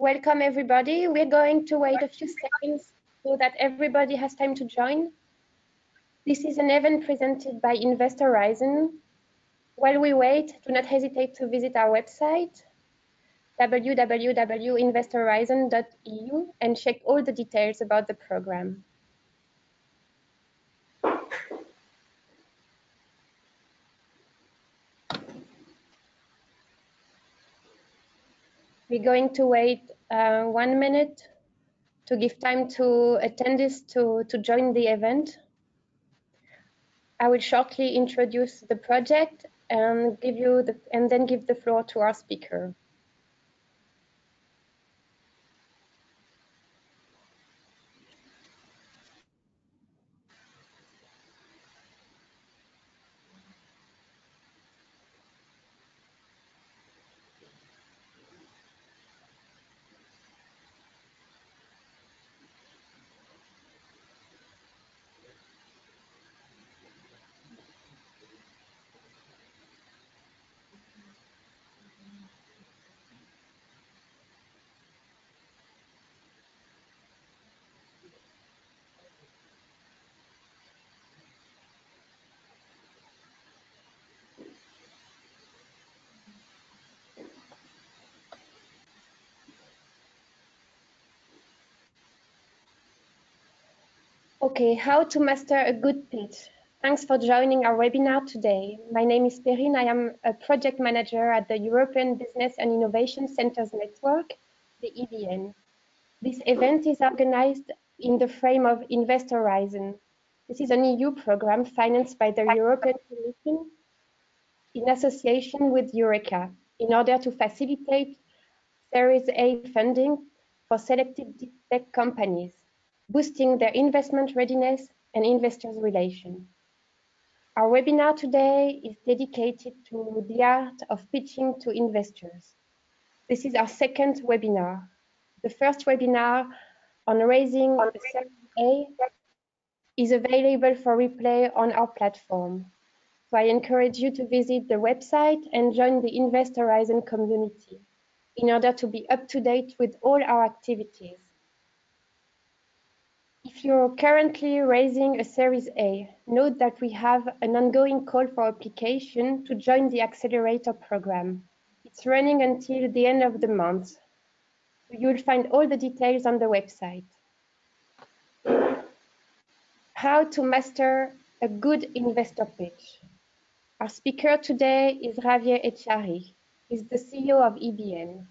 Welcome everybody. We're going to wait a few seconds so that everybody has time to join. This is an event presented by InvestHorizon. While we wait, do not hesitate to visit our website, www.investhorizon.eu, and check all the details about the program. We're going to wait 1 minute to give time to attendees to join the event. I will shortly introduce the project and then give the floor to our speaker. Okay, how to master a good pitch. Thanks for joining our webinar today. My name is Perrine. I am a project manager at the European Business and Innovation Centers Network, the EBN. This event is organized in the frame of InvestHorizon. This is an EU program financed by the European Commission in association with Eureka in order to facilitate Series A funding for selected deep tech companies, boosting their investment readiness and investors' relations. Our webinar today is dedicated to the art of pitching to investors. This is our second webinar. The first webinar on raising a Series A is available for replay on our platform. So I encourage you to visit the website and join the InvestHorizon community in order to be up to date with all our activities. If you're currently raising a Series A, note that we have an ongoing call for application to join the Accelerator program. It's running until the end of the month. You'll find all the details on the website. How to master a good investor pitch. Our speaker today is Javier Echarri. He's the CEO of EBN.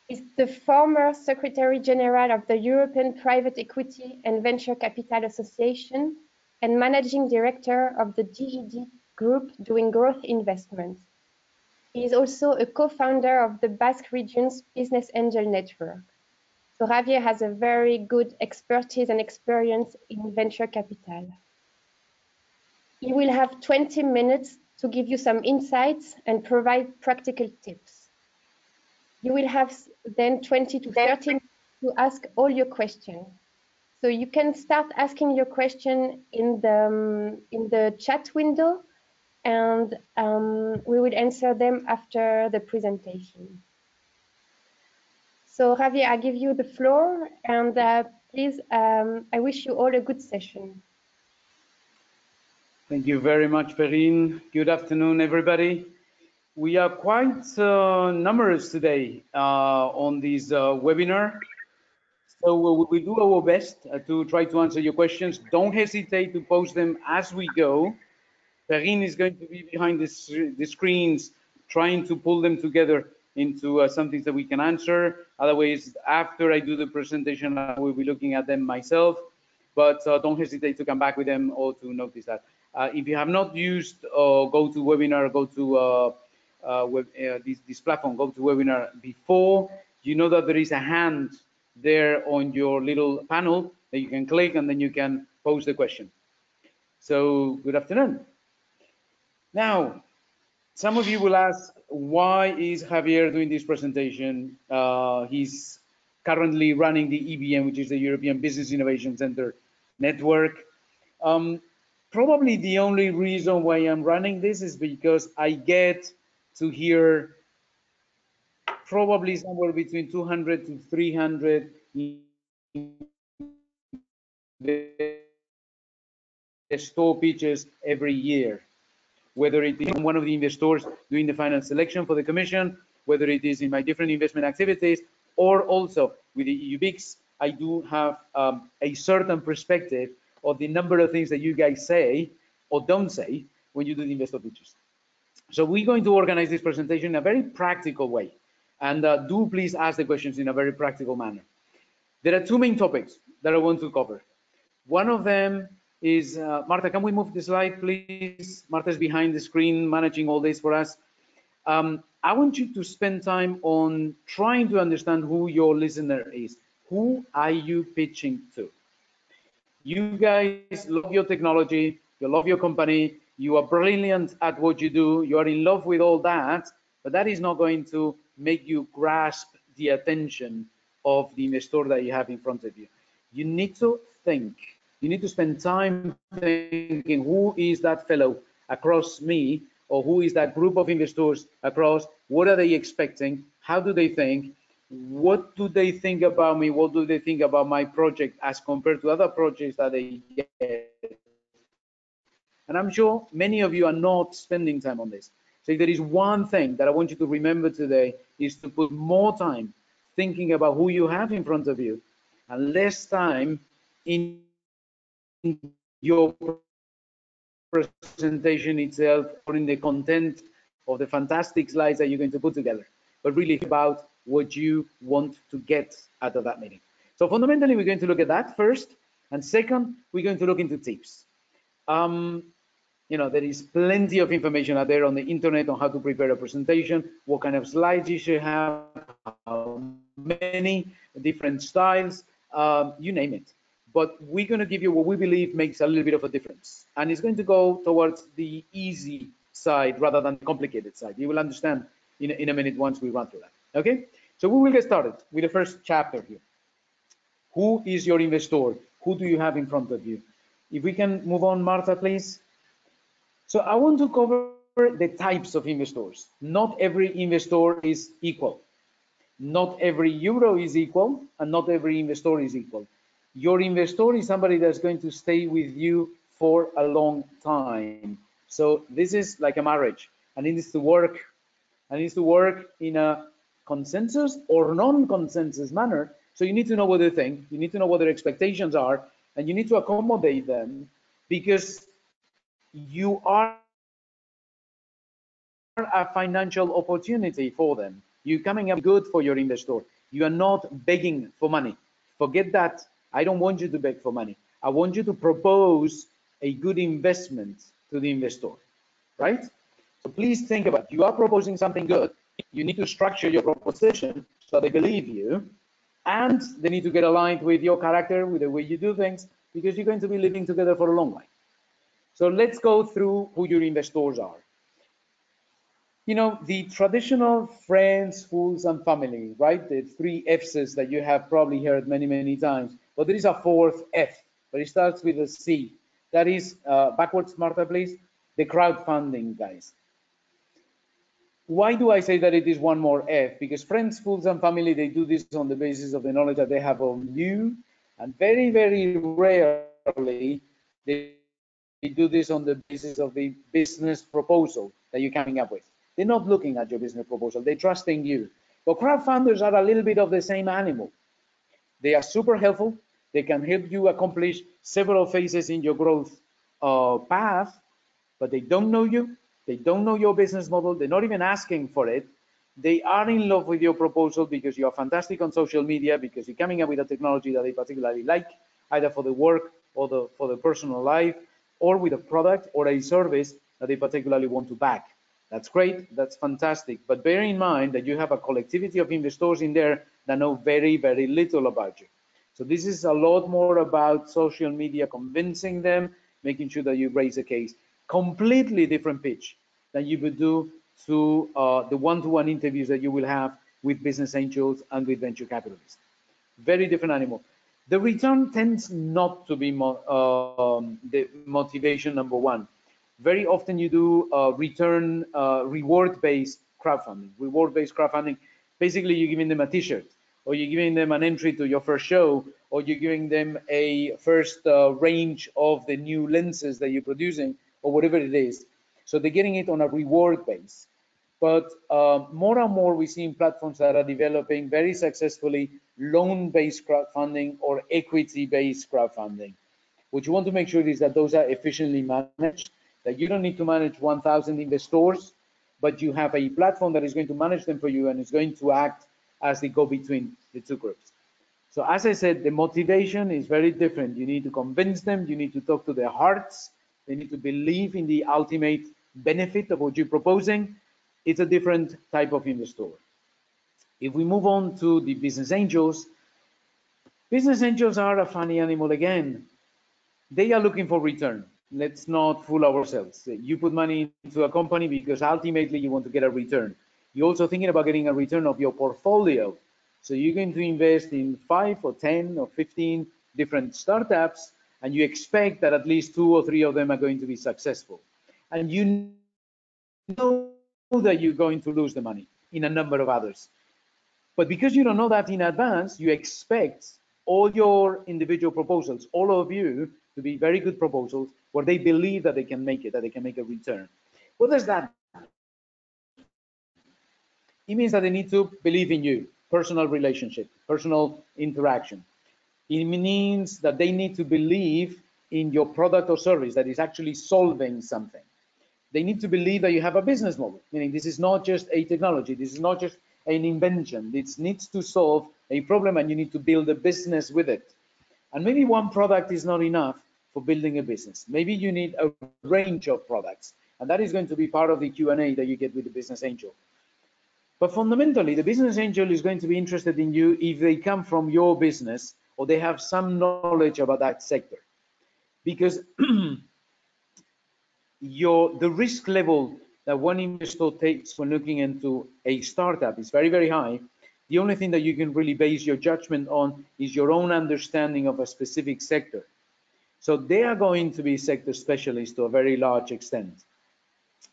He's the former Secretary General of the European Private Equity and Venture Capital Association and Managing Director of the GED Group doing growth investments. He is also a co-founder of the Basque Region's Business Angel Network. So Javier has a very good expertise and experience in venture capital. He will have 20 minutes to give you some insights and provide practical tips. You will have then 20 to 30 minutes to ask all your questions. So you can start asking your question in the chat window, and we will answer them after the presentation. So Javier, I give you the floor, and please, I wish you all a good session. Thank you very much, Perrine. Good afternoon, everybody. We are quite numerous today on this webinar. So we will do our best to try to answer your questions. Don't hesitate to post them as we go. Perrine is going to be behind the screens trying to pull them together into something that we can answer. Otherwise, after I do the presentation, I will be looking at them myself. But don't hesitate to come back with them or to notice that. If you have not used GoToWebinar, this platform, GoToWebinar before, you know that there is a hand there on your little panel that you can click and then you can pose the question. So good afternoon. Now, some of you will ask, why is Javier doing this presentation? He's currently running the EBN, which is the European Business Innovation Center Network. Probably the only reason why I'm running this is because I get to hear probably somewhere between 200 to 300 investor pitches every year, whether it is one of the investors doing the final selection for the commission, whether it is in my different investment activities, or also with the EUBICs, I do have a certain perspective of the number of things that you guys say or don't say when you do the investor pitches. So we're going to organize this presentation in a very practical way. And do please ask the questions in a very practical manner. There are two main topics that I want to cover. One of them is, Marta, can we move the slide, please? Marta's behind the screen managing all this for us. I want you to spend time on trying to understand who your listener is. Who are you pitching to? You guys love your technology, you love your company, you are brilliant at what you do, you are in love with all that, but that is not going to make you grasp the attention of the investor that you have in front of you. You need to think, you need to spend time thinking, who is that fellow across me, or who is that group of investors across? What are they expecting? How do they think? What do they think about me? What do they think about my project as compared to other projects that they get? And I'm sure many of you are not spending time on this. So if there is one thing that I want you to remember today, is to put more time thinking about who you have in front of you and less time in your presentation itself or in the content of the fantastic slides that you're going to put together, but really about what you want to get out of that meeting. So fundamentally, we're going to look at that first, and second, we're going to look into tips. You know, there is plenty of information out there on the internet on how to prepare a presentation, what kind of slides you should have, how many different styles, you name it. But we're going to give you what we believe makes a little bit of a difference. And it's going to go towards the easy side rather than the complicated side. You will understand in a minute once we run through that. Okay? So we will get started with the first chapter here. Who is your investor? Who do you have in front of you? If we can move on, Martha, please. So I want to cover the types of investors. Not every investor is equal. Not every euro is equal, and not every investor is equal. Your investor is somebody that's going to stay with you for a long time. So this is like a marriage, and it needs to work. And it needs to work in a consensus or non-consensus manner. So you need to know what they think, you need to know what their expectations are, and you need to accommodate them, because you are a financial opportunity for them. You're coming up with something good for your investor. You are not begging for money. Forget that. I don't want you to beg for money. I want you to propose a good investment to the investor, right? So please think about it. You are proposing something good. You need to structure your proposition so they believe you, and they need to get aligned with your character, with the way you do things, because you're going to be living together for a long life. So let's go through who your investors are. You know, the traditional friends, fools, and family, right? The three F's that you have probably heard many, many times. But there is a fourth F, but it starts with a C. That is, backwards, Martha, please, the crowdfunding guys. Why do I say that it is one more F? Because friends, fools, and family, they do this on the basis of the knowledge that they have of you. And very, very rarely, they do this on the basis of the business proposal that you're coming up with. They're not looking at your business proposal, they're trusting you. But crowdfunders are a little bit of the same animal. They are super helpful. They can help you accomplish several phases in your growth path, but they don't know you. They don't know your business model. They're not even asking for it. They are in love with your proposal because you are fantastic on social media, because you're coming up with a technology that they particularly like, either for the work or for the personal life, or with a product or a service that they particularly want to back. That's great, that's fantastic. But bear in mind that you have a collectivity of investors in there that know very, very little about you. So this is a lot more about social media, convincing them, making sure that you raise a case. Completely different pitch than you would do to the one-to-one interviews that you will have with business angels and with venture capitalists. Very different animal. The return tends not to be the motivation number one. Very often you do return reward-based crowdfunding. Reward-based crowdfunding Basically, you're giving them a T-shirt, or you're giving them an entry to your first show, or you're giving them a first range of the new lenses that you're producing, or whatever it is. So they're getting it on a reward base. But more and more, we're seeing platforms that are developing very successfully loan-based crowdfunding or equity-based crowdfunding. What you want to make sure is that those are efficiently managed, that you don't need to manage 1,000 investors, but you have a platform that is going to manage them for you and is going to act as the go-between the two groups. So as I said, the motivation is very different. You need to convince them, you need to talk to their hearts, they need to believe in the ultimate benefit of what you're proposing. It's a different type of investor. If we move on to the business angels are a funny animal again. They are looking for return. Let's not fool ourselves. You put money into a company because ultimately you want to get a return. You're also thinking about getting a return of your portfolio. So you're going to invest in 5 or 10 or 15 different startups, and you expect that at least 2 or 3 of them are going to be successful. And you know that you're going to lose the money in a number of others. But because you don't know that in advance, you expect all your individual proposals, all of you, to be very good proposals where they believe that they can make it, that they can make a return. What does that mean? It means that they need to believe in you, personal relationship, personal interaction. It means that they need to believe in your product or service that is actually solving something. They need to believe that you have a business model, meaning this is not just a technology, this is not just an invention. It needs to solve a problem and you need to build a business with it. And maybe one product is not enough for building a business. Maybe you need a range of products. And that is going to be part of the Q&A that you get with the business angel. But fundamentally, the business angel is going to be interested in you if they come from your business or they have some knowledge about that sector. Because the risk level that one investor takes when looking into a startup is very, very high. The only thing that you can really base your judgment on is your own understanding of a specific sector. So they are going to be sector specialists to a very large extent.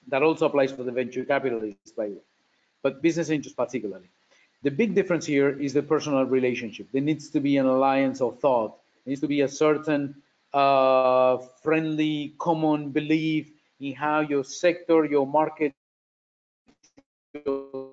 That also applies for the venture capitalists, by the way, but business angels particularly. The big difference here is the personal relationship. There needs to be an alliance of thought. There needs to be a certain friendly, common belief in how your sector, your market, your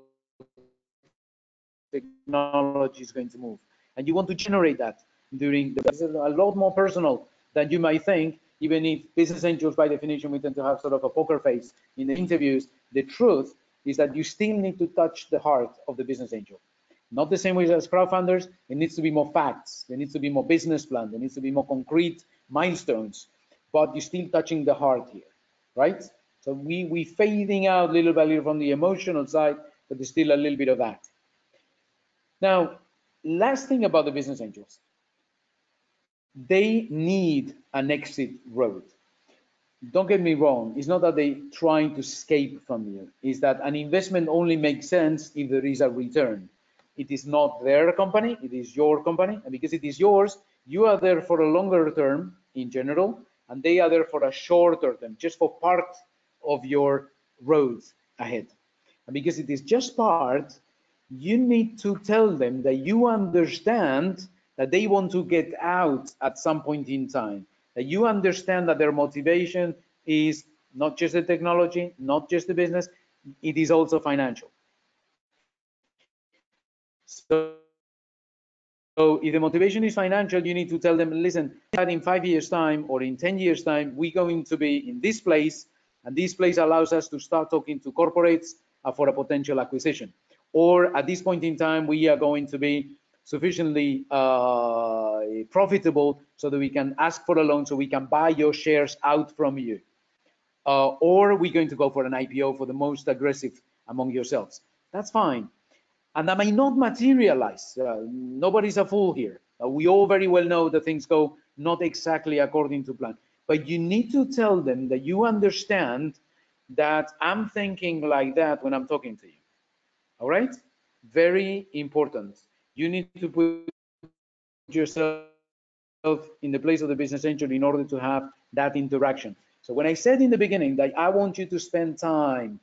technology is going to move. And you want to generate that during the process. A lot more personal than you might think, even if business angels, by definition, we tend to have sort of a poker face in the interviews. The truth is that you still need to touch the heart of the business angel. Not the same way as crowdfunders. It needs to be more facts. There needs to be more business plan. There needs to be more concrete milestones. But you're still touching the heart here, right? So we fading out little by little from the emotional side, but there's still a little bit of that. Now, last thing about the business angels. They need an exit road. Don't get me wrong, it's not that they're trying to escape from you. It's that an investment only makes sense if there is a return. It is not their company, it is your company. And because it is yours, you are there for a longer term in general, and they are there for a shorter term, just for part of your road ahead. And because it is just part, you need to tell them that you understand that they want to get out at some point in time, that you understand that their motivation is not just the technology, not just the business, it is also financial. So if the motivation is financial, you need to tell them, listen, that in 5 years' time or in 10 years' time, we're going to be in this place, and this place allows us to start talking to corporates for a potential acquisition. Or at this point in time, we are going to be sufficiently profitable so that we can ask for a loan so we can buy your shares out from you. Or we're going to go for an IPO for the most aggressive among yourselves. That's fine. And that may not materialize. Nobody's a fool here. We all very well know that things go not exactly according to plan. But you need to tell them that you understand that I'm thinking like that when I'm talking to you. All right? Very important. You need to put yourself in the place of the business angel in order to have that interaction. So when I said in the beginning that I want you to spend time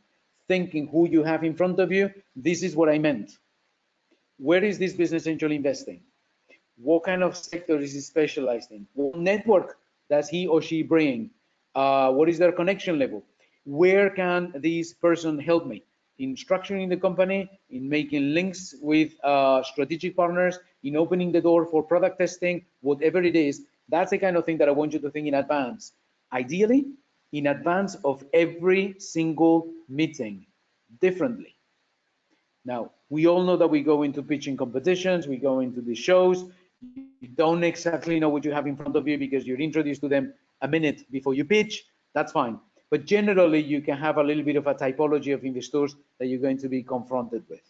thinking who you have in front of you, this is what I meant. Where is this business angel investing? What kind of sector is he specialized in? What network does he or she bring? What is their connection level? Where can this person help me? In structuring the company, in making links with strategic partners, in opening the door for product testing, whatever it is. That's the kind of thing that I want you to think in advance. Ideally, in advance of every single meeting, differently. Now, we all know that we go into pitching competitions, we go into the shows, you don't exactly know what you have in front of you because you're introduced to them a minute before you pitch, that's fine. But generally, you can have a little bit of a typology of investors that you're going to be confronted with.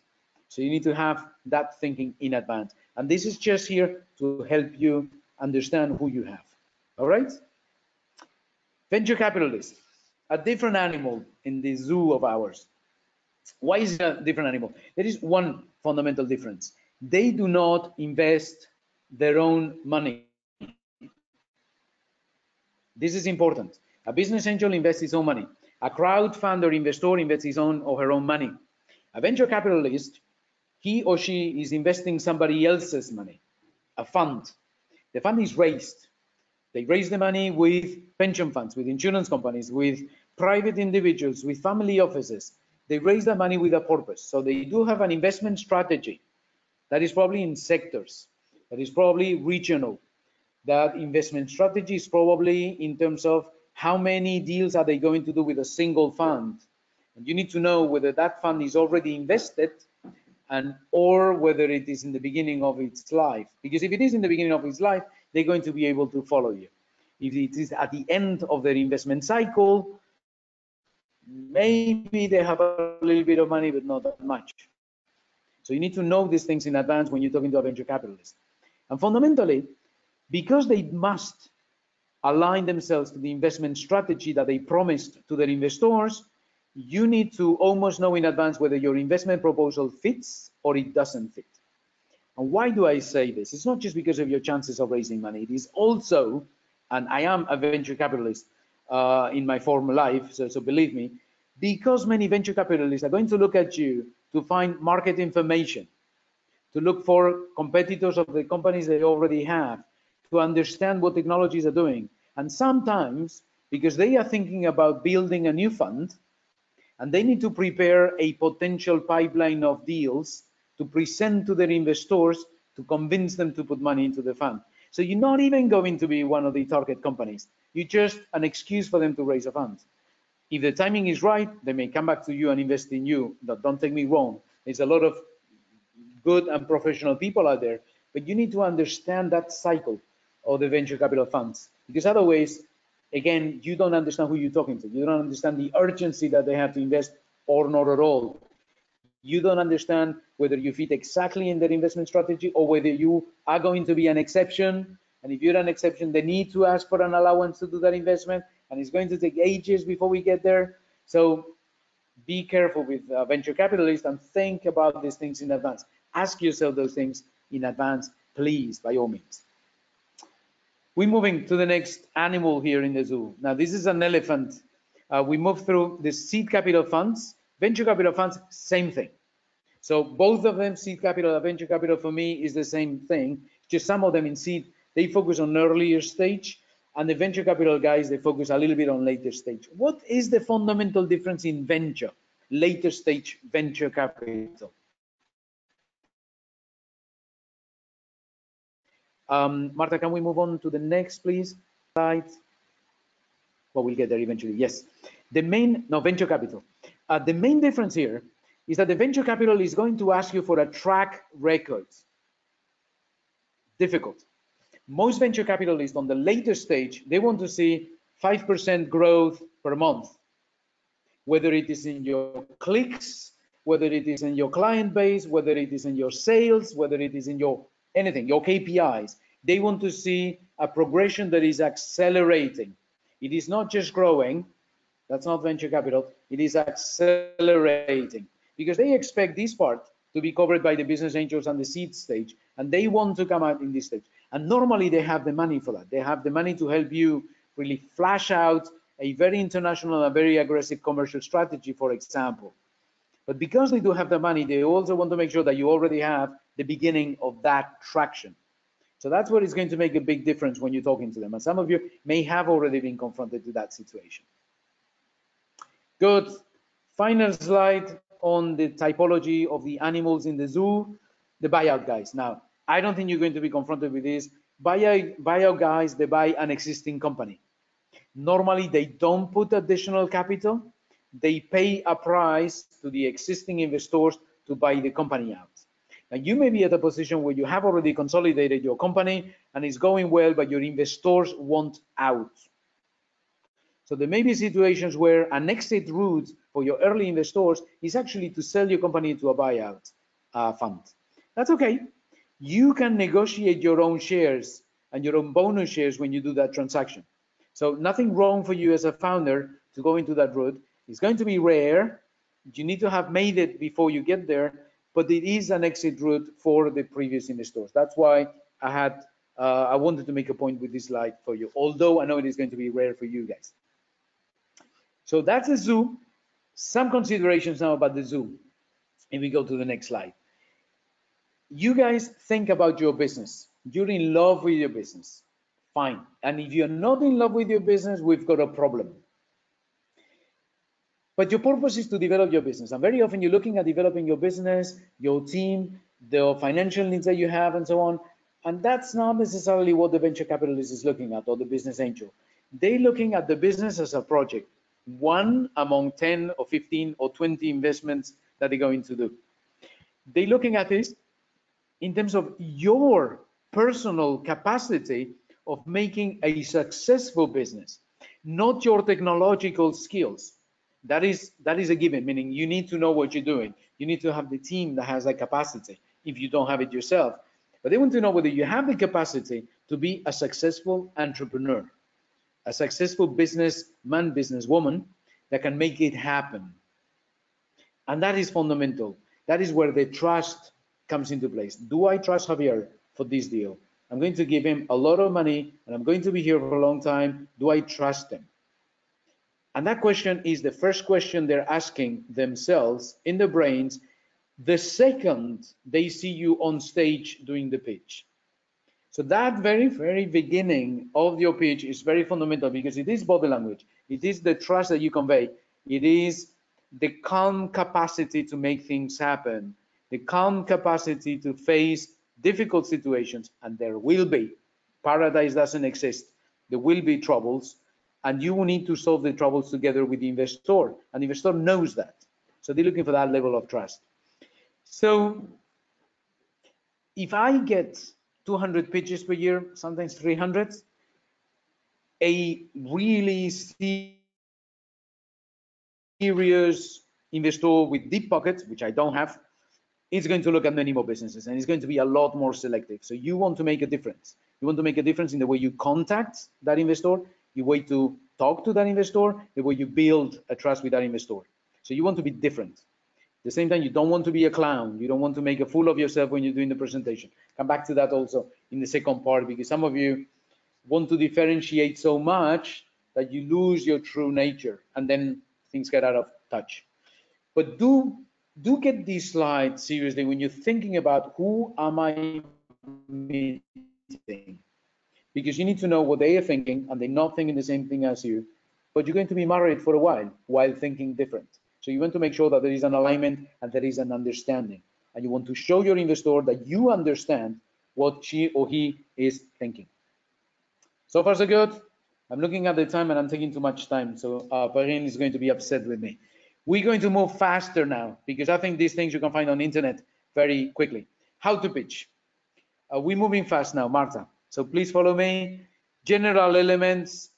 So you need to have that thinking in advance. And this is just here to help you understand who you have. All right? Venture capitalist, a different animal in the zoo of ours. Why is it a different animal? There is one fundamental difference. They do not invest their own money. This is important. A business angel invests his own money. A crowdfunder investor invests his own or her own money. A venture capitalist, he or she is investing somebody else's money, a fund. The fund is raised. They raise the money with pension funds, with insurance companies, with private individuals, with family offices. They raise the money with a purpose. So they do have an investment strategy that is probably in sectors, that is probably regional. That investment strategy is probably in terms of how many deals are they going to do with a single fund. And you need to know whether that fund is already invested and or whether it is in the beginning of its life. Because if it is in the beginning of its life, they're going to be able to follow you. If it is at the end of their investment cycle, maybe they have a little bit of money, but not that much. So you need to know these things in advance when you're talking to a venture capitalist. And fundamentally, because they must align themselves to the investment strategy that they promised to their investors, you need to almost know in advance whether your investment proposal fits or it doesn't fit. And why do I say this? It's not just because of your chances of raising money. It is also, and I am a venture capitalist in my former life, so believe me, because many venture capitalists are going to look at you to find market information, to look for competitors of the companies they already have, to understand what technologies are doing. And sometimes, because they are thinking about building a new fund, and they need to prepare a potential pipeline of deals to present to their investors to convince them to put money into the fund. So you're not even going to be one of the target companies. You're just an excuse for them to raise a fund. If the timing is right, they may come back to you and invest in you. Don't take me wrong. There's a lot of good and professional people out there, but you need to understand that cycle of the venture capital funds, because otherwise, again, you don't understand who you're talking to. You don't understand the urgency that they have to invest or not at all. You don't understand whether you fit exactly in their investment strategy or whether you are going to be an exception. And if you're an exception, they need to ask for an allowance to do that investment, and it's going to take ages before we get there. So be careful with venture capitalists and think about these things in advance. Ask yourself those things in advance, please, by all means. We're moving to the next animal here in the zoo. Now, this is an elephant. We move through the seed capital funds, venture capital funds, same thing. So both of them, seed capital and venture capital, for me is the same thing. Just some of them in seed, they focus on earlier stage, and the venture capital guys, they focus a little bit on later stage. What is the fundamental difference in venture, later stage venture capital? Marta, can we move on to the next, please? Slide. Well, we'll get there eventually. Yes. Venture capital. The main difference here is that the venture capital is going to ask you for a track record. Difficult. Most venture capitalists on the later stage, they want to see 5% growth per month, whether it is in your clicks, whether it is in your client base, whether it is in your sales, whether it is in your anything, your KPIs. They want to see a progression that is accelerating. It is not just growing. That's not venture capital. It is accelerating, because they expect this part to be covered by the business angels and the seed stage, and they want to come out in this stage. And normally they have the money for that. They have the money to help you really flash out a very international and very aggressive commercial strategy, for example. But because they do have the money, they also want to make sure that you already have the beginning of that traction. So that's what is going to make a big difference when you're talking to them. And some of you may have already been confronted to that situation. Good. Final slide on the typology of the animals in the zoo, the buyout guys. Now, I don't think you're going to be confronted with this. Buyout guys, they buy an existing company. Normally, they don't put additional capital. They pay a price to the existing investors to buy the company out. Now, you may be at a position where you have already consolidated your company and it's going well, but your investors want out. So there may be situations where an exit route for your early investors is actually to sell your company to a buyout fund. That's okay. You can negotiate your own shares and your own bonus shares when you do that transaction. So nothing wrong for you as a founder to go into that route. It's going to be rare. You need to have made it before you get there, but it is an exit route for the previous investors. That's why I wanted to make a point with this slide for you, although I know it is going to be rare for you guys. So that's the zoo. Some considerations now about the zoo. If we go to the next slide. You guys think about your business. You're in love with your business. Fine. And if you're not in love with your business, we've got a problem. But your purpose is to develop your business. And very often you're looking at developing your business, your team, the financial needs that you have, and so on. And that's not necessarily what the venture capitalist is looking at, or the business angel. They're looking at the business as a project, one among 10 or 15 or 20 investments that they're going to do. They're looking at this in terms of your personal capacity of making a successful business, not your technological skills. That is a given, meaning you need to know what you're doing. You need to have the team that has that capacity if you don't have it yourself. But they want to know whether you have the capacity to be a successful entrepreneur, a successful businessman, businesswoman that can make it happen. And that is fundamental. That is where the trust comes into place. Do I trust Javier for this deal? I'm going to give him a lot of money and I'm going to be here for a long time. Do I trust him? And that question is the first question they're asking themselves in their brains the second they see you on stage doing the pitch. So that very, very beginning of your pitch is very fundamental because it is body language. It is the trust that you convey. It is the calm capacity to make things happen, the calm capacity to face difficult situations, and there will be. Paradise doesn't exist. There will be troubles, and you will need to solve the troubles together with the investor, and the investor knows that. So they're looking for that level of trust. So if I get 200 pitches per year, sometimes 300, a really serious investor with deep pockets, which I don't have, is going to look at many more businesses and it's going to be a lot more selective. So you want to make a difference. You want to make a difference in the way you contact that investor, the way to talk to that investor, the way you build a trust with that investor. So you want to be different. At the same time, you don't want to be a clown. You don't want to make a fool of yourself when you're doing the presentation. Come back to that also in the second part, because some of you want to differentiate so much that you lose your true nature and then things get out of touch. But do get these slides seriously when you're thinking about who am I meeting, because you need to know what they are thinking and they're not thinking the same thing as you, but you're going to be married for a while thinking different. So you want to make sure that there is an alignment and there is an understanding, and you want to show your investor that you understand what she or he is thinking. So far so good. I'm looking at the time and I'm taking too much time, so Perrin is going to be upset with me. We're going to move faster now because I think these things you can find on the internet very quickly. How to pitch. We're moving fast now, Marta. So please follow me. General elements.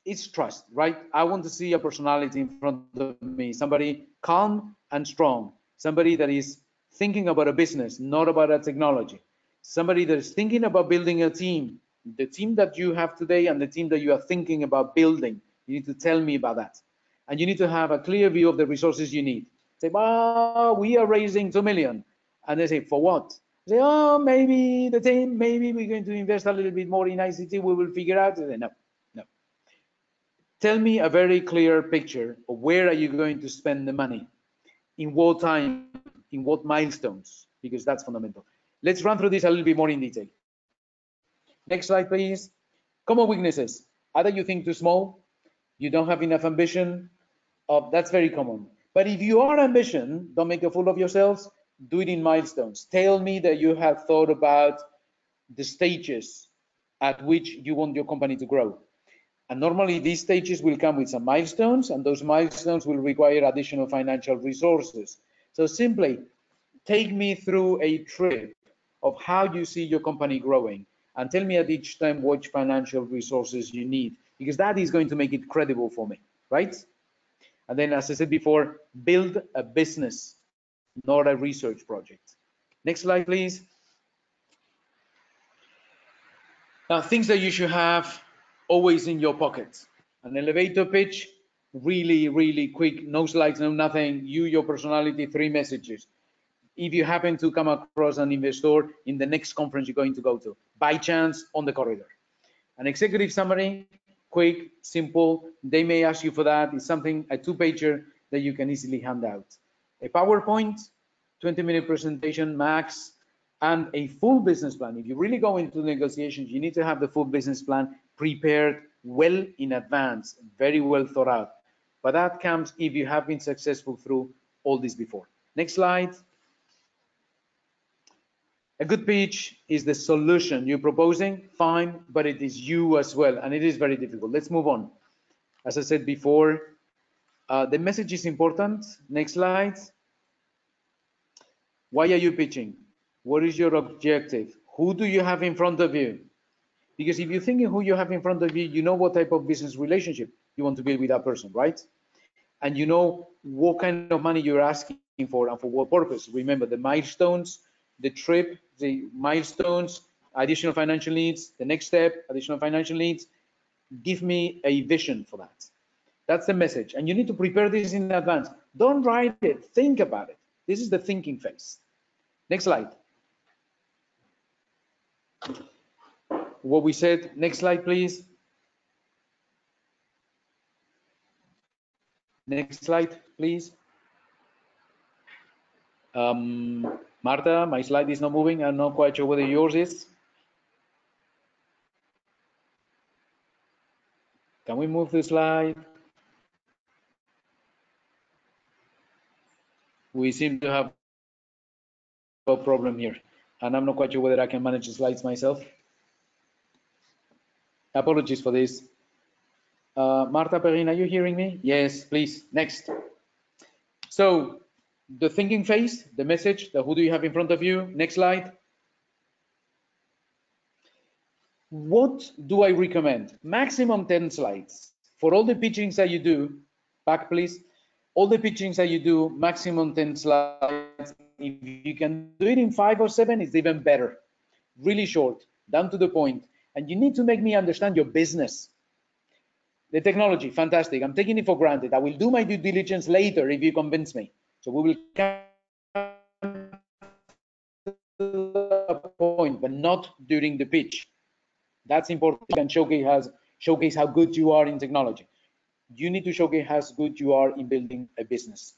It's trust, right? I want to see a personality in front of me, somebody calm and strong, somebody that is thinking about a business, not about a technology, somebody that is thinking about building a team, the team that you have today and the team that you are thinking about building. You need to tell me about that. And you need to have a clear view of the resources you need. Say, well, we are raising 2 million. And they say, for what? Say, oh, maybe the team, maybe we're going to invest a little bit more in ICT, we will figure out. They say, no. Tell me a very clear picture of where are you going to spend the money. in what time, in what milestones, because that's fundamental. Let's run through this a little bit more in detail. Next slide, please. Common weaknesses. Either you think too small, you don't have enough ambition. That's very common. But if you are ambitious, don't make a fool of yourselves. Do it in milestones. Tell me that you have thought about the stages at which you want your company to grow. And normally these stages will come with some milestones, and those milestones will require additional financial resources. So simply take me through a trip of how you see your company growing, and tell me at each time which financial resources you need, because that is going to make it credible for me, right? And then, as I said before, build a business, not a research project. Next slide, please. Now, things that you should have always in your pocket. An elevator pitch, really, really quick, no slides, no nothing. You, your personality, 3 messages. If you happen to come across an investor in the next conference you're going to go to, by chance, on the corridor. An executive summary, quick, simple. They may ask you for that. It's something, a 2-pager that you can easily hand out. A PowerPoint, 20-minute presentation max, and a full business plan. If you really go into negotiations, you need to have the full business plan prepared well in advance, very well thought out. But that comes if you have been successful through all this before. Next slide. A good pitch is the solution you're proposing, fine, but it is you as well, and it is very difficult. Let's move on. As I said before, the message is important. Next slide. Why are you pitching? What is your objective? Who do you have in front of you? Because if you're thinking who you have in front of you, you know what type of business relationship you want to build with that person, right? And you know what kind of money you're asking for and for what purpose. Remember the milestones, the trip, the milestones, additional financial needs, the next step, additional financial needs. Give me a vision for that. That's the message. And you need to prepare this in advance. Don't write it, think about it. This is the thinking phase. Next slide. What we said, next slide, please. Next slide, please. Marta, my slide is not moving. I'm not quite sure whether yours is. Can we move the slide? We seem to have a problem here, and I'm not quite sure whether I can manage the slides myself. Apologies for this. Marta, Perrin, are you hearing me? Yes, please. Next. So the thinking phase, the message, the who do you have in front of you? Next slide. What do I recommend? Maximum 10 slides. For all the pitchings that you do, back please, all the pitchings that you do, maximum 10 slides. If you can do it in 5 or 7, it's even better. Really short, down to the point. And you need to make me understand your business. The technology, fantastic. I'm taking it for granted. I will do my due diligence later if you convince me. So we will come to the point, but not during the pitch. That's important. You can showcase how good you are in technology. You need to showcase how good you are in building a business.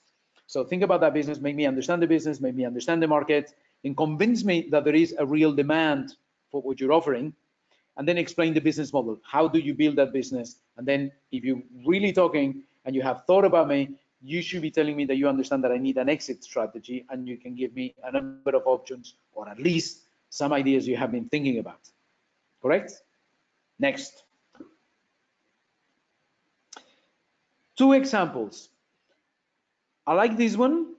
So think about that business, make me understand the business, make me understand the market, and convince me that there is a real demand for what you're offering, and then explain the business model. How do you build that business? And then if you're really talking and you have thought about me, you should be telling me that you understand that I need an exit strategy, and you can give me a number of options, or at least some ideas you have been thinking about. Correct? Next. 2 examples. I like this one.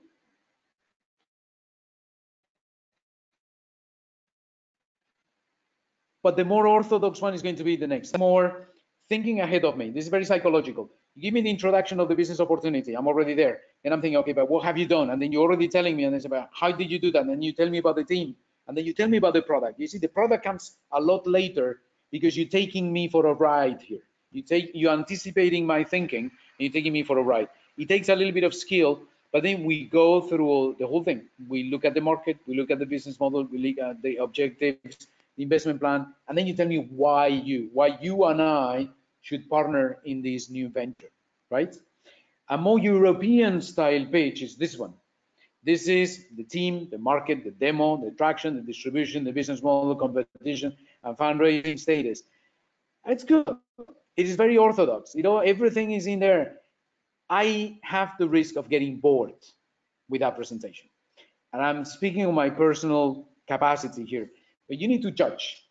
But the more orthodox one is going to be the next. More thinking ahead of me. This is very psychological. You give me the introduction of the business opportunity. I'm already there. And I'm thinking, okay, but what have you done? And then you're already telling me, and it's about how did you do that? And then you tell me about the team. And then you tell me about the product. You see, the product comes a lot later because you're taking me for a ride here. You're anticipating my thinking, and you're taking me for a ride. It takes a little bit of skill, but then we go through the whole thing. We look at the market, we look at the business model, we look at the objectives, the investment plan, and then you tell me why you and I should partner in this new venture, right? A more European style pitch is this one. This is the team, the market, the demo, the traction, the distribution, the business model, competition, and fundraising status. It's good. It is very orthodox. You know, everything is in there. I have the risk of getting bored with that presentation. And I'm speaking of my personal capacity here, but you need to judge.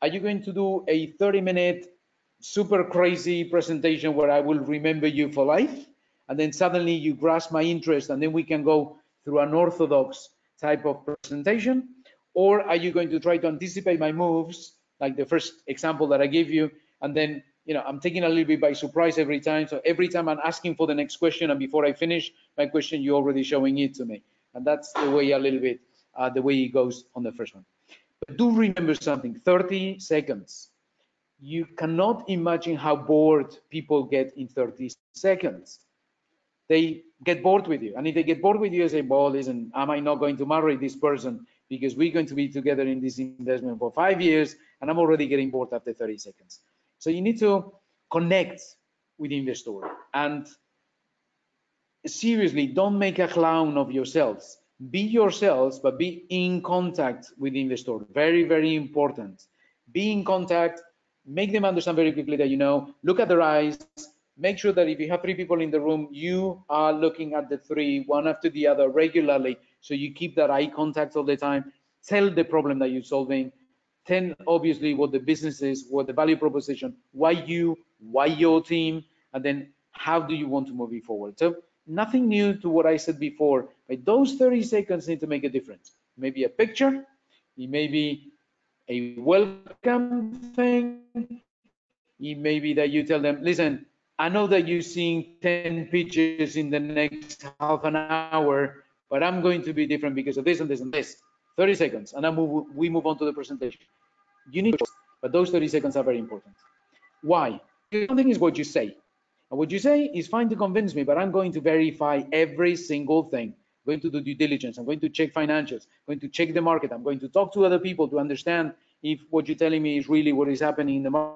Are you going to do a 30-minute super crazy presentation where I will remember you for life? And then suddenly you grasp my interest and then we can go through an orthodox type of presentation? Or are you going to try to anticipate my moves, like the first example that I gave you, and then I'm taking a little bit by surprise every time. So every time I'm asking for the next question, and before I finish my question, you're already showing it to me. And that's the way a little bit, the way it goes on the first one. But do remember something, 30 seconds. You cannot imagine how bored people get in 30 seconds. They get bored with you. And if they get bored with you, they say, well, listen, am I not going to marry this person because we're going to be together in this investment for 5 years and I'm already getting bored after 30 seconds. So you need to connect with the investor and seriously, don't make a clown of yourselves. Be yourselves, but be in contact with the investor. Very, very important. Be in contact, make them understand very quickly that look at their eyes, make sure that if you have 3 people in the room, you are looking at the 3, one after the other regularly, so you keep that eye contact all the time. Tell the problem that you're solving. Tell obviously what the business is, what the value proposition, why you, why your team, and then how do you want to move it forward. So nothing new to what I said before, but those 30 seconds need to make a difference. Maybe a picture, it may be a welcome thing, it may be that you tell them, listen, I know that you're seeing 10 pictures in the next half an hour, but I'm going to be different because of this and this and this. 30 seconds, and then we move on to the presentation. You need to, but those 30 seconds are very important. Why? Because something is what you say. And what you say is fine to convince me, but I'm going to verify every single thing. I'm going to do due diligence. I'm going to check financials. I'm going to check the market. I'm going to talk to other people to understand if what you're telling me is really what is happening in the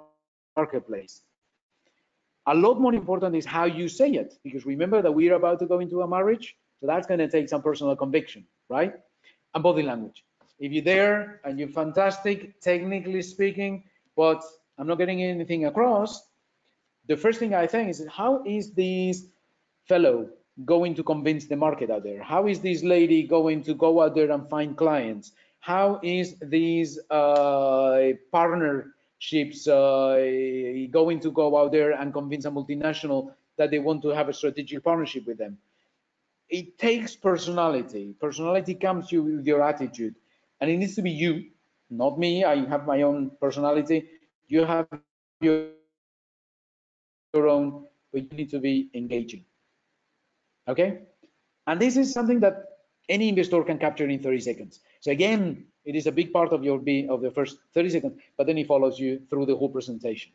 marketplace. A lot more important is how you say it, because remember that we're about to go into a marriage, so that's going to take some personal conviction, right? And body language. If you're there and you're fantastic, technically speaking, but I'm not getting anything across, the first thing I think is, how is this fellow going to convince the market out there? How is this lady going to go out there and find clients? How is these partnerships going to go out there and convince a multinational that they want to have a strategic partnership with them? It takes personality. Personality comes to you with your attitude, and it needs to be you, not me. I have my own personality. You have your own, but you need to be engaging. Okay? And this is something that any investor can capture in 30 seconds. So again, it is a big part of of the first 30 seconds, but then it follows you through the whole presentation.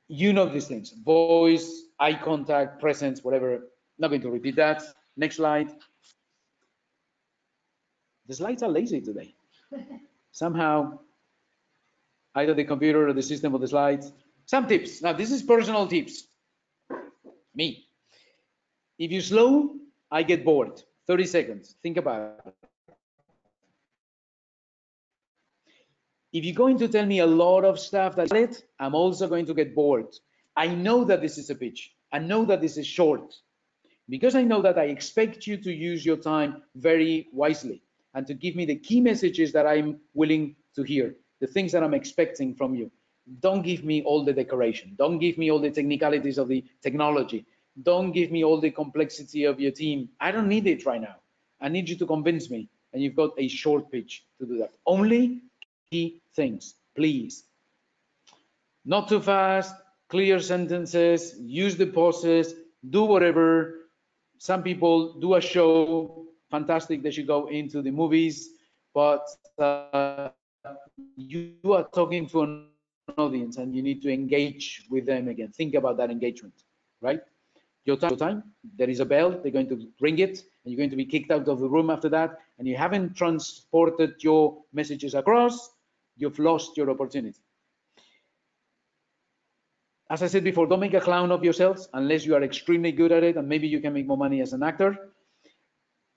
You know these things: voice, eye contact, presence, whatever. Not going to repeat that. Next slide. The slides are lazy today. Somehow, either the computer or the system or the slides. Some tips. Now, this is personal tips. Me. If you're slow, I get bored. 30 seconds. Think about it. If you're going to tell me a lot of stuff that's valid, I'm also going to get bored. I know that this is a pitch. I know that this is short. Because I know that, I expect you to use your time very wisely and to give me the key messages that I'm willing to hear, the things that I'm expecting from you. Don't give me all the decoration. Don't give me all the technicalities of the technology. Don't give me all the complexity of your team. I don't need it right now. I need you to convince me, and you've got a short pitch to do that. Only key things, please. Not too fast, clear sentences, use the pauses, do whatever. Some people do a show, fantastic, they should go into the movies, but you are talking to an audience and you need to engage with them again. Think about that engagement, right? Your time, there is a bell, they're going to ring it, and you're going to be kicked out of the room after that, and you haven't transported your messages across, you've lost your opportunity. As I said before, don't make a clown of yourselves unless you are extremely good at it, and maybe you can make more money as an actor.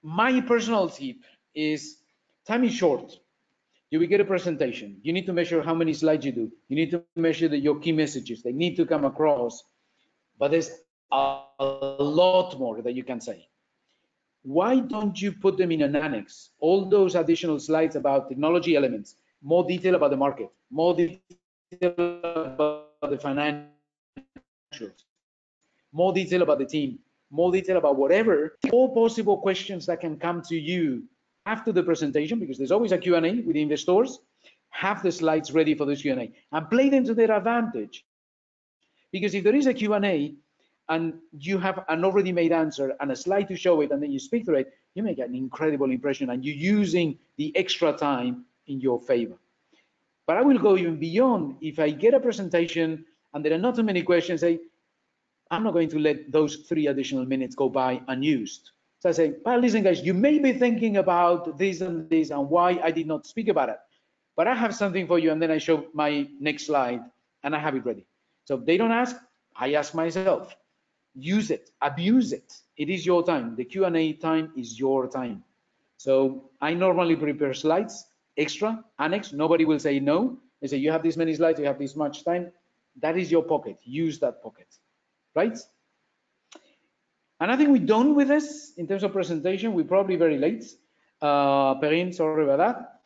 My personal tip is time is short. You will get a presentation. You need to measure how many slides you do. You need to measure your key messages. They need to come across. But there's a lot more that you can say. Why don't you put them in an annex? All those additional slides about technology elements, more detail about the market, more detail about the financials, more detail about the team, more detail about whatever, all possible questions that can come to you after the presentation, because there's always a Q&A with the investors. Have the slides ready for this Q&A and play them to their advantage. Because if there is a Q&A and you have an already made answer and a slide to show it, and then you speak through it, you make an incredible impression, and you're using the extra time in your favor. But I will go even beyond. If I get a presentation and there are not too many questions, I'm not going to let those 3 additional minutes go by unused. So I say, well, listen, guys, you may be thinking about this and why I did not speak about it, but I have something for you. And then I show my next slide and I have it ready. So if they don't ask, I ask myself. Use it, abuse it. It is your time. The Q&A time is your time. So I normally prepare slides, extra, annex. Nobody will say no. They say, you have this many slides, you have this much time. That is your pocket. Use that pocket, right? And I think we're done with this in terms of presentation. We're probably very late. Perrine, sorry about that.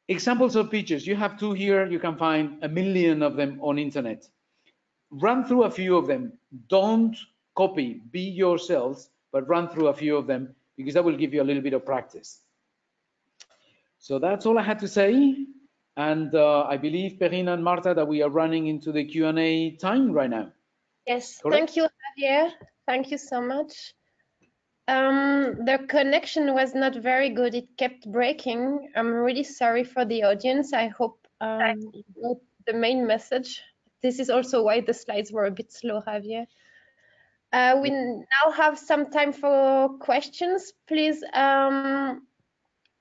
Examples of pitches. You have 2 here. You can find 1 million of them on internet. Run through a few of them. Don't copy, be yourselves, but run through a few of them, because that will give you a little bit of practice. So that's all I had to say. And I believe, Perrine and Marta, that we are running into the Q&A time right now. Yes, Correct? thank you, Javier. Thank you so much. The connection was not very good. It kept breaking. I'm really sorry for the audience. I hope you got the main message. This is also why the slides were a bit slow, Javier. We now have some time for questions. Please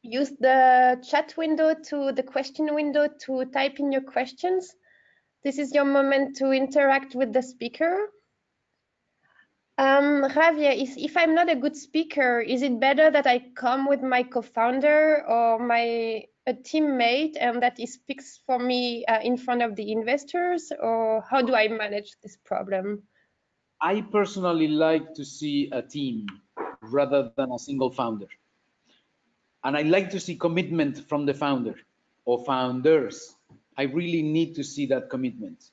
use the chat window to the question window to type in your questions. This is your moment to interact with the speaker. Javier, if I'm not a good speaker, is it better that I come with my co-founder or a teammate and that he speaks for me in front of the investors, or how do I manage this problem? I personally like to see a team rather than a single founder. And I like to see commitment from the founder or founders. I really need to see that commitment.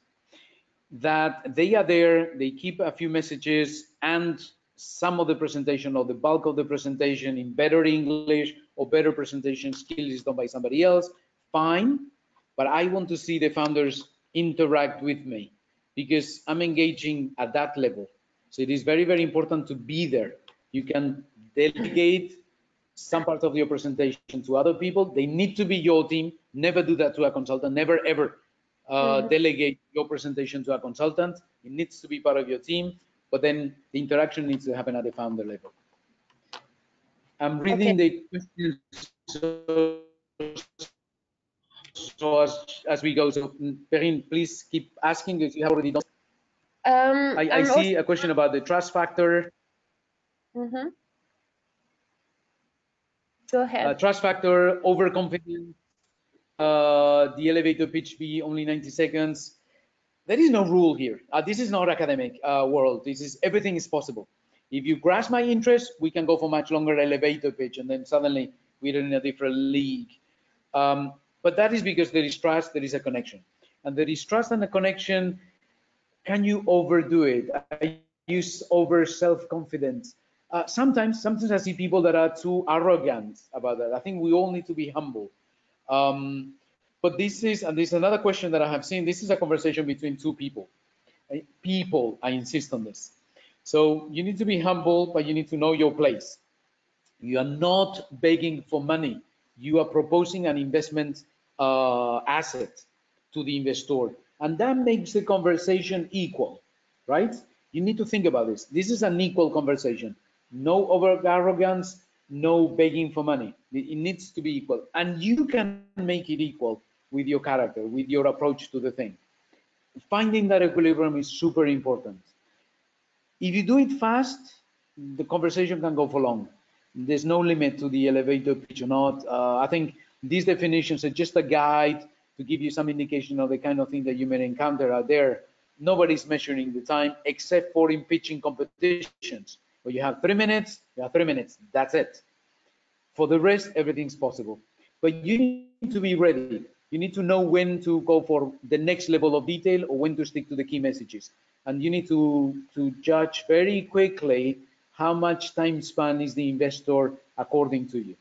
That they are there, they keep a few messages, and some of the presentation or the bulk of the presentation in better English or better presentation skills is done by somebody else, fine. But I want to see the founders interact with me, because I'm engaging at that level. So it is very, very important to be there. You can delegate some part of your presentation to other people. They need to be your team. Never do that to a consultant. Never, ever delegate your presentation to a consultant. It needs to be part of your team, but then the interaction needs to happen at the founder level. I'm reading the questions so as we go. So Perrine, please keep asking if you have already done. I see a question about the trust factor. Go ahead. Trust factor, overconfidence, the elevator pitch be only 90 seconds. There is no rule here. This is not academic world. This is, everything is possible. If you grasp my interest, we can go for much longer elevator pitch, and then suddenly we're in a different league. But that is because there is trust, there is a connection. And there is trust and a connection. Can you overdo it? Are you over self-confident? Sometimes I see people that are too arrogant about that. I think we all need to be humble. But this is another question that I have seen. This is a conversation between 2 people. People, I insist on this. So you need to be humble, but you need to know your place. You are not begging for money. You are proposing an investment asset to the investor. And that makes the conversation equal, right? You need to think about this. This is an equal conversation. No over arrogance, no begging for money. It needs to be equal. And you can make it equal with your character, with your approach to the thing. finding that equilibrium is super important. If you do it fast, the conversation can go for long. There's no limit to the elevator pitch or not. I think these definitions are just a guide to give you some indication of the kind of thing that you may encounter out there. Nobody's measuring the time except for in pitching competitions, where you have 3 minutes, you have 3 minutes, that's it. For the rest, everything's possible. But you need to be ready. You need to know when to go for the next level of detail or when to stick to the key messages. And you need to judge very quickly how much time span is the investor according to you.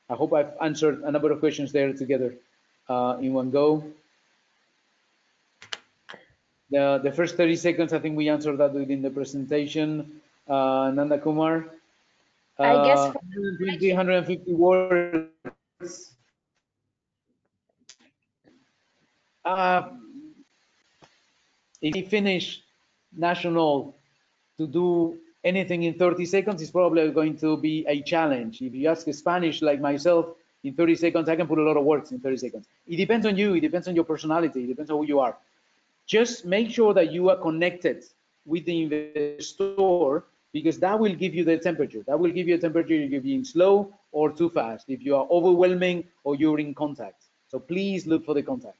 I hope I've answered a number of questions there together in one go. The first 30 seconds, I think we answered that within the presentation. Nanda Kumar. I guess 120, 150 words. If you finish national to do anything in 30 seconds, it's probably going to be a challenge. If you ask a Spanish like myself, in 30 seconds, I can put a lot of words in 30 seconds. It depends on you. It depends on your personality. It depends on who you are. Just make sure that you are connected with the investor, because that will give you the temperature. That will give you a temperature if you're being slow or too fast, if you are overwhelming or you're in contact. So please look for the contact.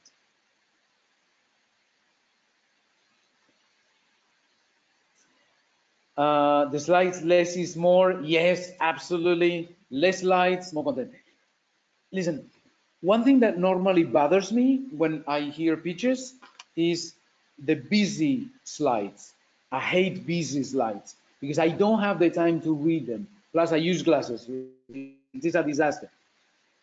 The slides, less is more. Yes, absolutely. Less slides, more content. Listen, one thing that normally bothers me when I hear pitches is the busy slides. I hate busy slides because I don't have the time to read them. Plus, I use glasses. It is a disaster.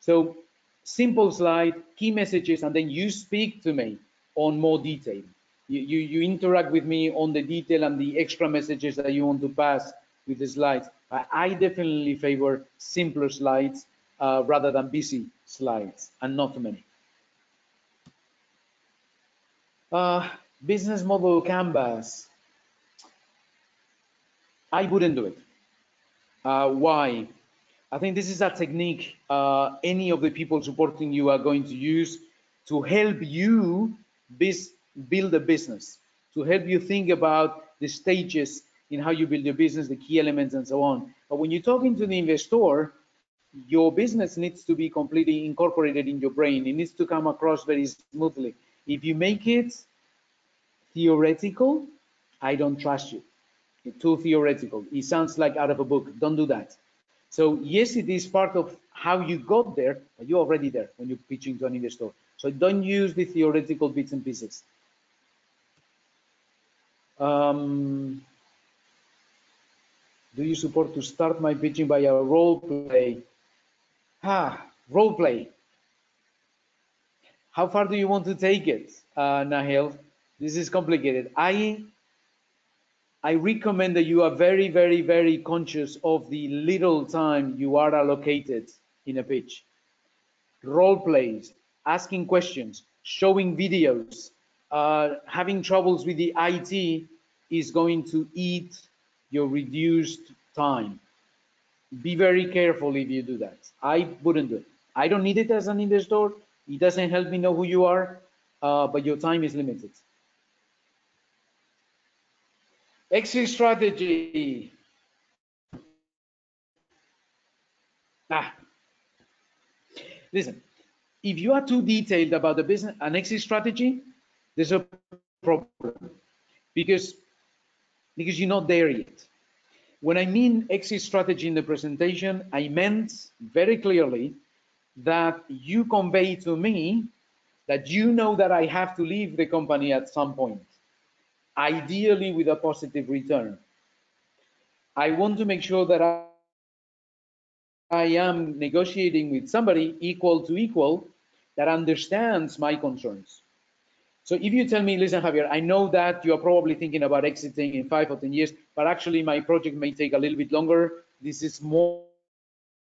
So, simple slide, key messages, and then you speak to me on more detail. You interact with me on the detail and the extra messages that you want to pass with the slides. I definitely favor simpler slides rather than busy slides, and not too many. Business model canvas. I wouldn't do it. Why? I think this is a technique any of the people supporting you are going to use to help you build a business, to help you think about the stages in how you build your business, the key elements, and so on. But when you're talking to the investor, your business needs to be completely incorporated in your brain. It needs to come across very smoothly. If you make it theoretical, I don't trust you. It's too theoretical. It sounds like out of a book. Don't do that. So yes, it is part of how you got there, but you're already there when you're pitching to an investor. So don't use the theoretical bits and pieces. Do you support to start my pitching by a role play? Role play. How far do you want to take it, Nahel? This is complicated. I recommend that you are very, very, very conscious of the little time you are allocated in a pitch. Role plays, asking questions, showing videos, having troubles with the IT is going to eat your reduced time. Be very careful if you do that. I wouldn't do it. I don't need it as an investor. It doesn't help me know who you are, but your time is limited. Exit strategy. Listen, if you are too detailed about the business and exit strategy, there's a problem because you're not there yet. When I mean exit strategy in the presentation, I meant very clearly that you convey to me that you know that I have to leave the company at some point, ideally with a positive return. I want to make sure that I am negotiating with somebody equal to equal that understands my concerns. So if you tell me, listen, Javier, I know that you are probably thinking about exiting in 5 or 10 years, but actually my project may take a little bit longer. This is more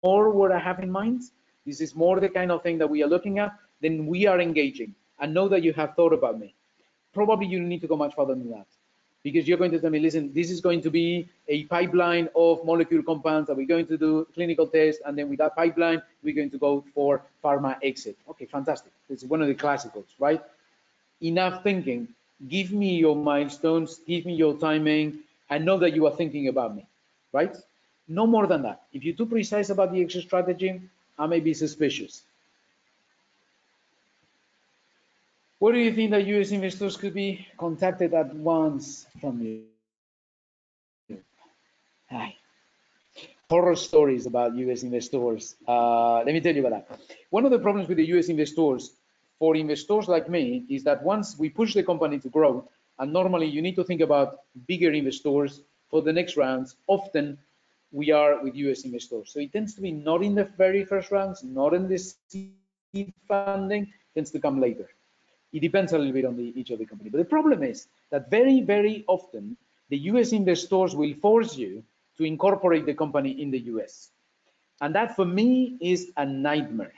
what I have in mind. This is more the kind of thing that we are looking at. Then we are engaging and know that you have thought about me. Probably you don't need to go much further than that, because you're going to tell me, listen, this is going to be a pipeline of molecule compounds that we're going to do clinical tests, and then with that pipeline, we're going to go for pharma exit. Okay, fantastic. This is one of the classicals, right? enough thinking. Give me your milestones, give me your timing, and know that you are thinking about me, right? No more than that. If you're too precise about the exit strategy, I may be suspicious. What do you think that US investors could be contacted at once from you? Hi. Horror stories about US investors. Let me tell you about that. One of the problems with the US investors, for investors like me, is that once we push the company to grow, and normally you need to think about bigger investors for the next rounds, often we are with US investors. So it tends to be not in the very first rounds, not in the seed funding, tends to come later. It depends a little bit on each of the company. But the problem is that very, very often, the US investors will force you to incorporate the company in the US. And that for me is a nightmare.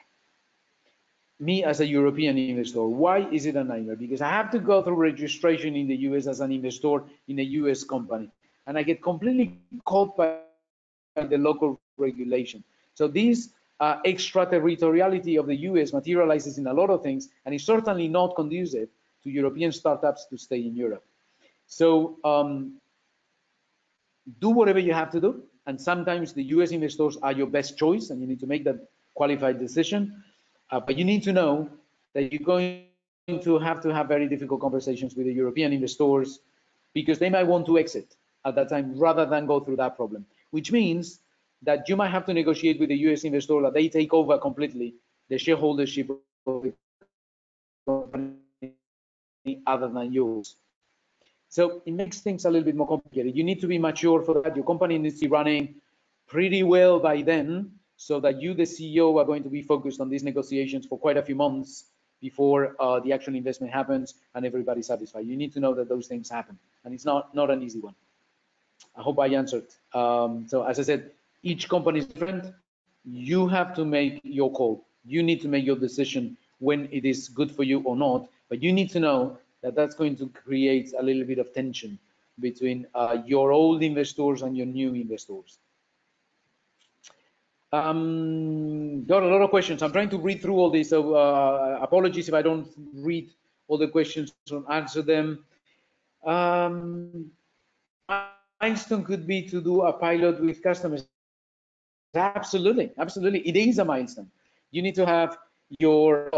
Me as a European investor, why is it a nightmare? Because I have to go through registration in the US as an investor in a US company. And I get completely caught by the local regulation. So this extraterritoriality of the US materializes in a lot of things, and is certainly not conducive to European startups to stay in Europe. So do whatever you have to do, and sometimes the US investors are your best choice, and you need to make that qualified decision. But you need to know that you're going to have very difficult conversations with the European investors because they might want to exit at that time rather than go through that problem, which means that you might have to negotiate with the US investor that they take over completely the shareholdership of the company other than yours. So it makes things a little bit more complicated. You need to be mature for that. Your company needs to be running pretty well by then, so that you, the CEO, are going to be focused on these negotiations for quite a few months before the actual investment happens and everybody's satisfied. You need to know that those things happen, and it's not an easy one. I hope I answered. So as I said, each company is different. You have to make your call. You need to make your decision when it is good for you or not, but you need to know that that's going to create a little bit of tension between your old investors and your new investors. Got a lot of questions. I'm trying to read through all these, so apologies if I don't read all the questions or answer them. Milestone could be to do a pilot with customers. Absolutely, absolutely. It is a milestone. You need to have your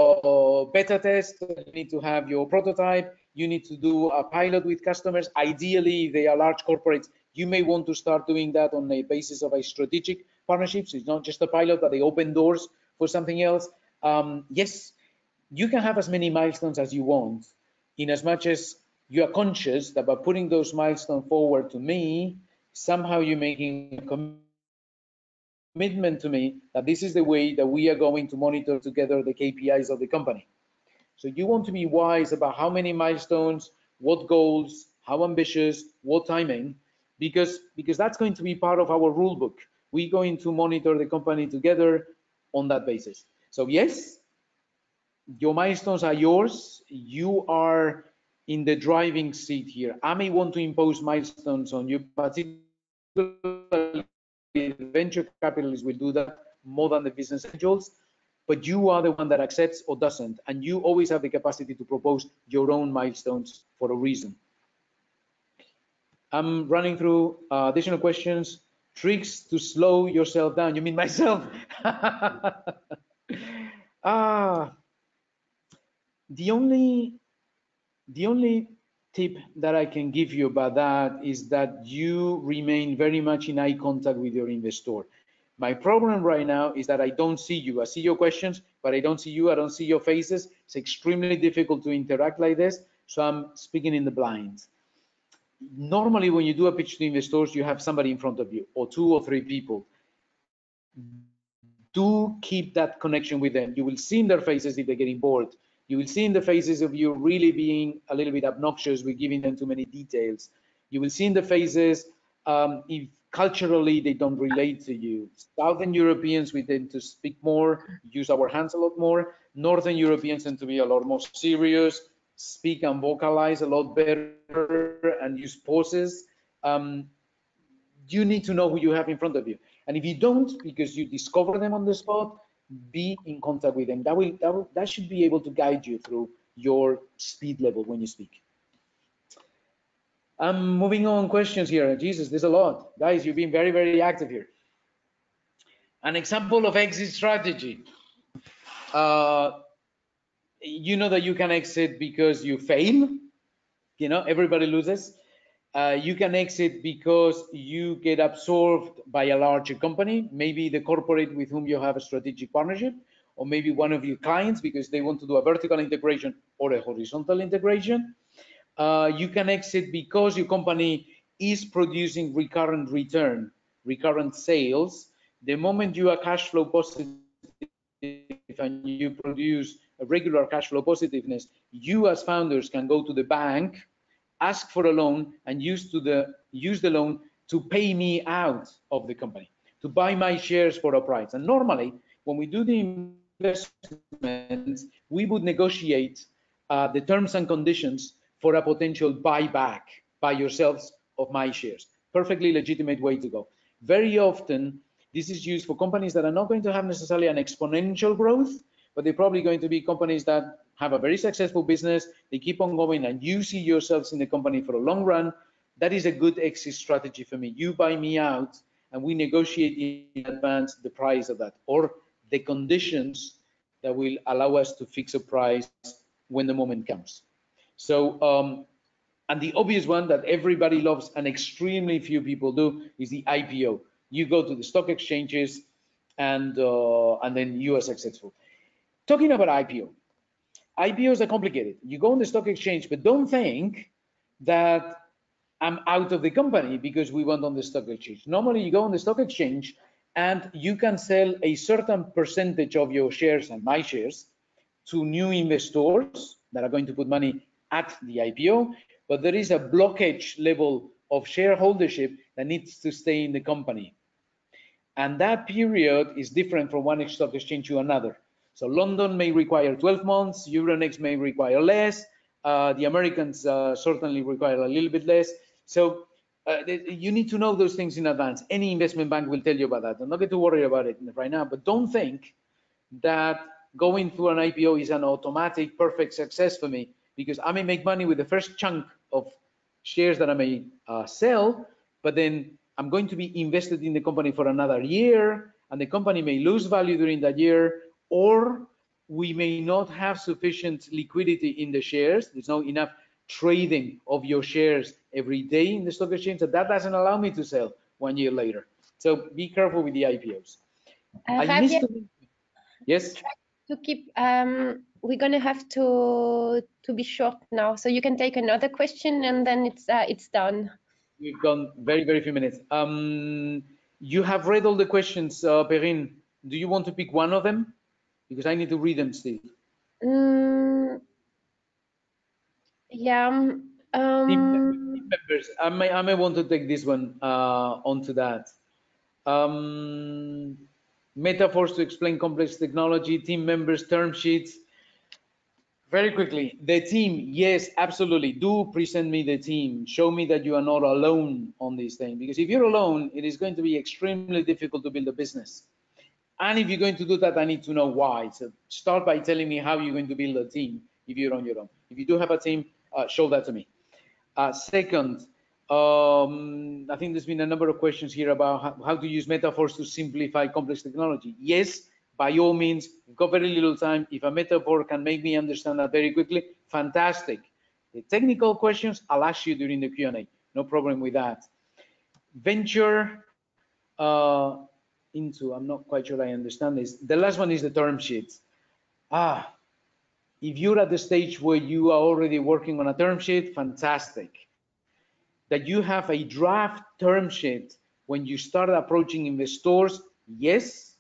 beta test, you need to have your prototype, you need to do a pilot with customers. Ideally, if they are large corporates, you may want to start doing that on a basis of a strategic partnership. So it's not just a pilot, but they open doors for something else. Yes, you can have as many milestones as you want, in as much as you are conscious that by putting those milestones forward to me, somehow you're making a commitment to me that this is the way that we are going to monitor together the KPIs of the company. So you want to be wise about how many milestones, what goals, how ambitious, what timing, because that's going to be part of our rule book. We're going to monitor the company together on that basis. So yes, your milestones are yours. You are in the driving seat here. I may want to impose milestones on you, particularly venture capitalists will do that more than the business angels, but you are the one that accepts or doesn't, and you always have the capacity to propose your own milestones for a reason. I'm running through additional questions. Tricks to slow yourself down. You mean myself? The only tip that I can give you about that is that you remain very much in eye contact with your investor. My problem right now is that I don't see you. I see your questions, but I don't see you. I don't see your faces. It's extremely difficult to interact like this, so I'm speaking in the blind. Normally, when you do a pitch to investors, you have somebody in front of you, or 2 or 3 people. Do keep that connection with them. You will see in their faces if they're getting bored. You will see in the faces of you really being a little bit obnoxious with giving them too many details. You will see in the faces if culturally they don't relate to you. Southern Europeans, we tend to speak more, use our hands a lot more. Northern Europeans tend to be a lot more serious, speak and vocalize a lot better, and use pauses. You need to know who you have in front of you. And if you don't, because you discover them on the spot, be in contact with them. That should be able to guide you through your speed level when you speak. I'm moving on questions here. Jesus, there's a lot. Guys, you've been very, very active here. An example of exit strategy. You know that you can exit because you fail. You know, everybody loses. You can exit because you get absorbed by a larger company, maybe the corporate with whom you have a strategic partnership, or maybe one of your clients because they want to do a vertical integration or a horizontal integration. You can exit because your company is producing recurrent return, recurrent sales. The moment you are cash flow positive and you produce a regular cash flow positiveness, you as founders can go to the bank, ask for a loan, and use the loan to pay me out of the company, to buy my shares for a price. And normally, when we do the investments, we would negotiate the terms and conditions for a potential buyback by yourselves of my shares. Perfectly legitimate way to go. Very often, this is used for companies that are not going to have necessarily an exponential growth, but they're probably going to be companies that have a very successful business, they keep on going, and you see yourselves in the company for a long run. That is a good exit strategy for me. You buy me out, and we negotiate in advance the price of that, or the conditions that will allow us to fix a price when the moment comes. So, and the obvious one that everybody loves and extremely few people do is the IPO. You go to the stock exchanges, and then you are successful. Talking about IPO, IPOs are complicated. You go on the stock exchange, but don't think that I'm out of the company because we went on the stock exchange. Normally, you go on the stock exchange and you can sell a certain percentage of your shares and my shares to new investors that are going to put money at the IPO, but there is a blockage level of shareholdership that needs to stay in the company. And that period is different from one stock exchange to another. So London may require 12 months, Euronext may require less, the Americans certainly require a little bit less. So you need to know those things in advance. Any investment bank will tell you about that. I'm not going to worry about it right now, but don't think that going through an IPO is an automatic perfect success for me, because I may make money with the first chunk of shares that I may sell, but then I'm going to be invested in the company for another year, and the company may lose value during that year, or we may not have sufficient liquidity in the shares. There's not enough trading of your shares every day in the stock exchange, so that doesn't allow me to sell 1 year later. So be careful with the IPOs. Javier, yes? to keep, we're gonna have to be short now, so you can take another question and then it's done. We've gone very, very few minutes. You have read all the questions, Perrine. Do you want to pick one of them? Because I need to read them still. Yeah. Team members, I may want to take this one onto that. Metaphors to explain complex technology, team members, term sheets. Very quickly, the team, yes, absolutely. Do present me the team. Show me that you are not alone on this thing. Because if you're alone, it is going to be extremely difficult to build a business. And if you're going to do that, I need to know why. So start by telling me how you're going to build a team if you're on your own. If you do have a team, show that to me. Second, I think there's been a number of questions here about how to use metaphors to simplify complex technology. Yes, by all means, we've got very little time. If a metaphor can make me understand that very quickly, fantastic. The technical questions, I'll ask you during the Q&A. No problem with that. Venture into, I'm not quite sure I understand this. The last one is the term sheets. If you're at the stage where you are already working on a term sheet, fantastic. That you have a draft term sheet when you start approaching investors, yes.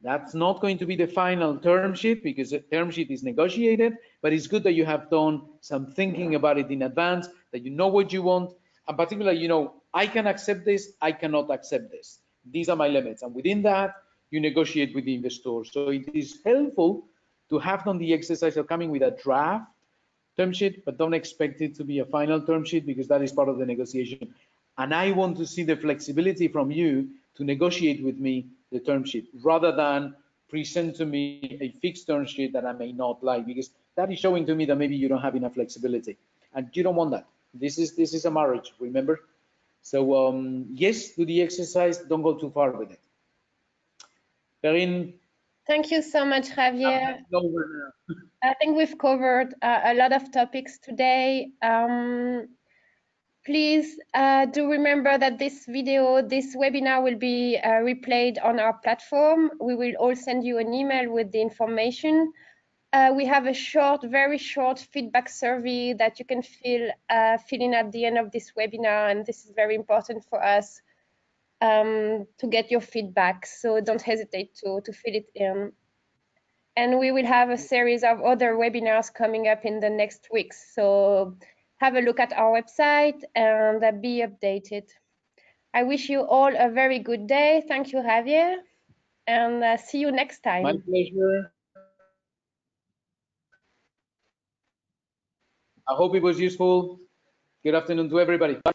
That's not going to be the final term sheet because the term sheet is negotiated, but it's good that you have done some thinking about it in advance, that you know what you want, and particularly, you know, I can accept this, I cannot accept this. These are my limits, and within that, you negotiate with the investor. So it is helpful to have done the exercise of coming with a draft term sheet, but don't expect it to be a final term sheet because that is part of the negotiation. And I want to see the flexibility from you to negotiate with me the term sheet rather than present to me a fixed term sheet that I may not like, because that is showing to me that maybe you don't have enough flexibility, and you don't want that. This is a marriage, remember? So yes, do the exercise. Don't go too far with it. Perrine, Thank you so much, Javier. over now. I think we've covered a lot of topics today. Please do remember that this webinar will be replayed on our platform. We will all send you an email with the information. We have a very short feedback survey that you can fill in at the end of this webinar, and this is very important for us to get your feedback. So don't hesitate to fill it in. And we will have a series of other webinars coming up in the next weeks. So have a look at our website and be updated. I wish you all a very good day. Thank you, Javier, and see you next time. My pleasure. I hope it was useful. Good afternoon to everybody. Bye.